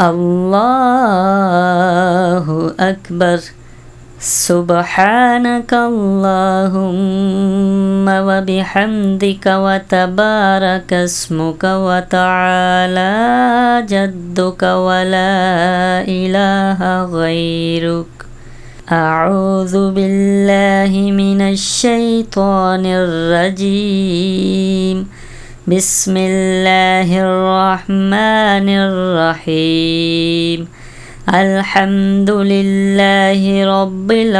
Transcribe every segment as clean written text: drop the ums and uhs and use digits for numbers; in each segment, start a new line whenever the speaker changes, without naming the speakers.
আল্লাহু আকবার সুবহানাকাল্লাহুম্মা ওয়া বিহামদিকা ওয়া তাবারাকা ইসমুকা ওয়া তাআলা জাদ্দুকা ওয়া লা ইলাহা গায়রুক আউযু বিল্লাহি মিনাশ শাইতানির রাজীম বিসমিল্লাহির রহমানির রহিম আলহামদুলিল্লাহি রাব্বিল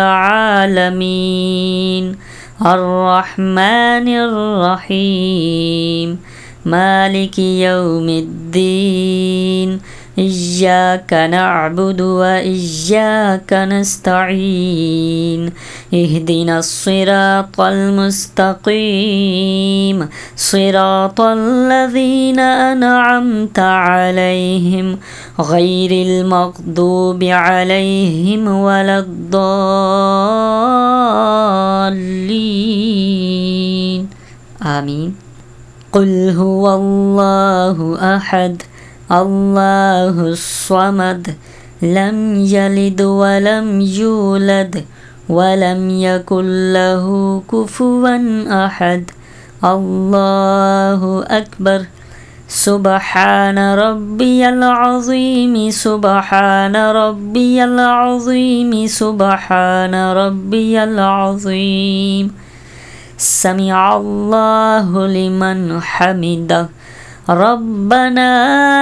আলামিন আর রহমানির রহিম মালিকি ইয়াউমিদ্দিন ইয়্যাকা না'বুদু ওয়া ইয়্যাকা নাস্তাঈন ইহদিনাস সিরাতাল মুস্তাকিম সিরাতাল লাযীনা আন'আমতা আলাইহিম গায়রিল মাগদুবি আলাইহিম ওয়ালাদ-দাল্লিন আমিন কুল হুয়াল্লাহু আহাদ আল্লাহুস সামাদ লাম ইয়ালিদ ওয়া লাম ইউলাদ ওয়া লাম ইয়াকুল লাহু কুফুয়ান আহাদ আল্লাহু আকবার সুবহানা রাব্বিয়াল আযীম সুবহানা রাব্বিয়াল আযীম সুবহানা রাব্বিয়াল আযীম সামিআল্লাহু লিমান হামিদাহ রব্বানা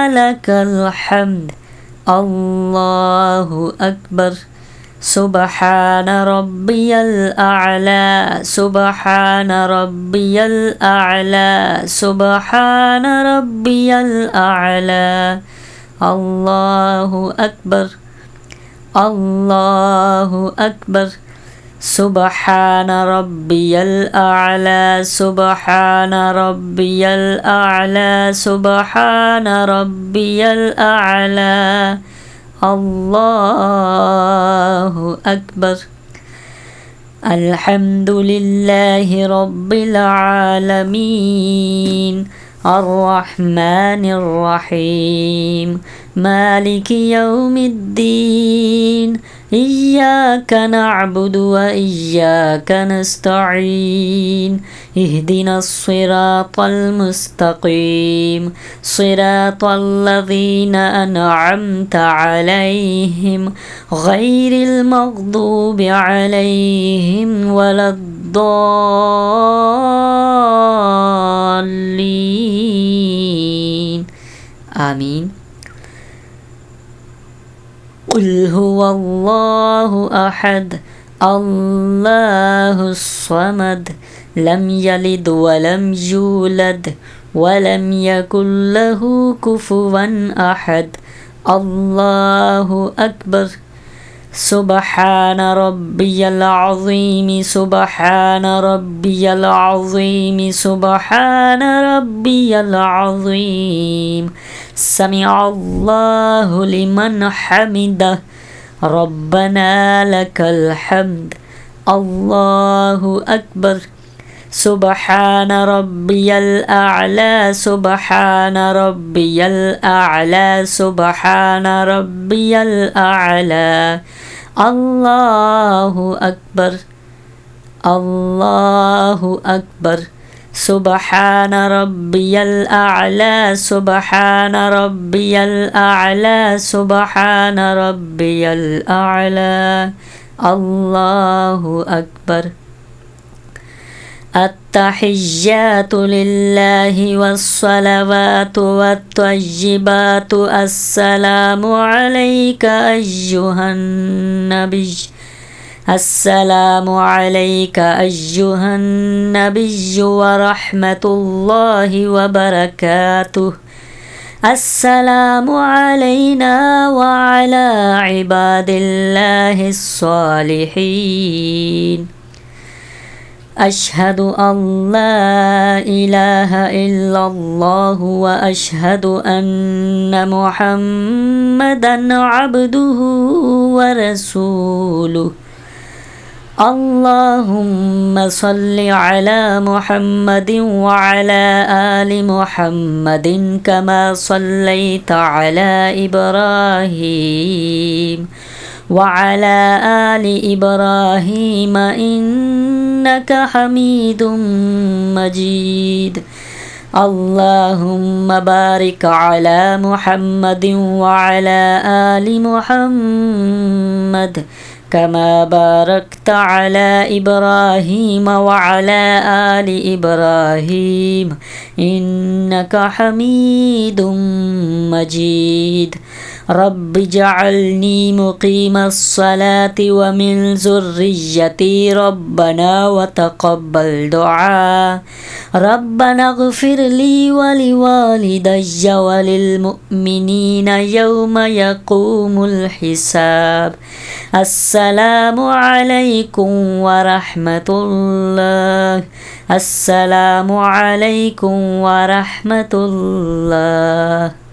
লাকাল হামদ আল্লাহু আকবার সুবহানা রাব্বিয়াল আ'লা সুবহানা রাব্বিয়াল আ'লা সুবহানা রাব্বিয়াল আ'লা আল্লাহু আকবার আল্লাহু আকবার সুবহানা রাব্বিয়াল আ'লা সুবহানা রাব্বিয়াল আ'লা সুবহানা রাব্বিয়াল আ'লা আল্লাহু আকবার আলহামদুলিল্লাহি রাব্বিল আলামিন আর রহমানির রহিম মালিকি ইয়াউমিদ্দিন ইয়্যাকা না'বুদু ওয়া ইয়্যাকা নাস্তাঈন ইহদিনাস সিরাতাল মুস্তাকিম সিরাতাল লাযীনা আন'আমতা আলাইহিম গায়রিল মাগদুবি আলাইহিম ওয়ালাদ-দাল্লিন আমিন قل هو الله أحد الله الصمد لم يلد ولم يولد ولم يكن له كفوا أحد الله أكبر سبحان ربي العظيم سبحان ربي العظيم سبحان ربي العظيم سمع الله لمن حمده ربنا لك الحمد الله أكبر سبحان ربي الأعلى سبحان ربي الأعلى سبحان ربي الأعلى الله أكبر الله أكبر سبحان ربي الأعلى سبحان ربي الأعلى سبحان ربي الأعلى الله أكبر التحيات لله والصلوات والطيبات السلام عليك أيها النبي السلام عليك أيها النبي ورحمة الله وبركاته السلام علينا وعلى عباد الله الصالحين أشهد أن لا إله إلا الله وأشهد أن محمدا عبده ورسوله اللهم صل على محمد وعلى آل محمد كما صليت على إبراهيم وعلى آل إبراهيم إنك حميد مجيد اللهم بارك على محمد وعلى آل محمد كما باركت على إبراهيم وعلى آل إبراهيم إنك حميد مجيد رب اجعلني مقيم الصلاة ومن ذريتي ربنا وتقبل دعاء ربنا اغفر لي ولوالدي وللمؤمنين يوم يقوم الحساب السلام عليكم ورحمة الله السلام عليكم ورحمة الله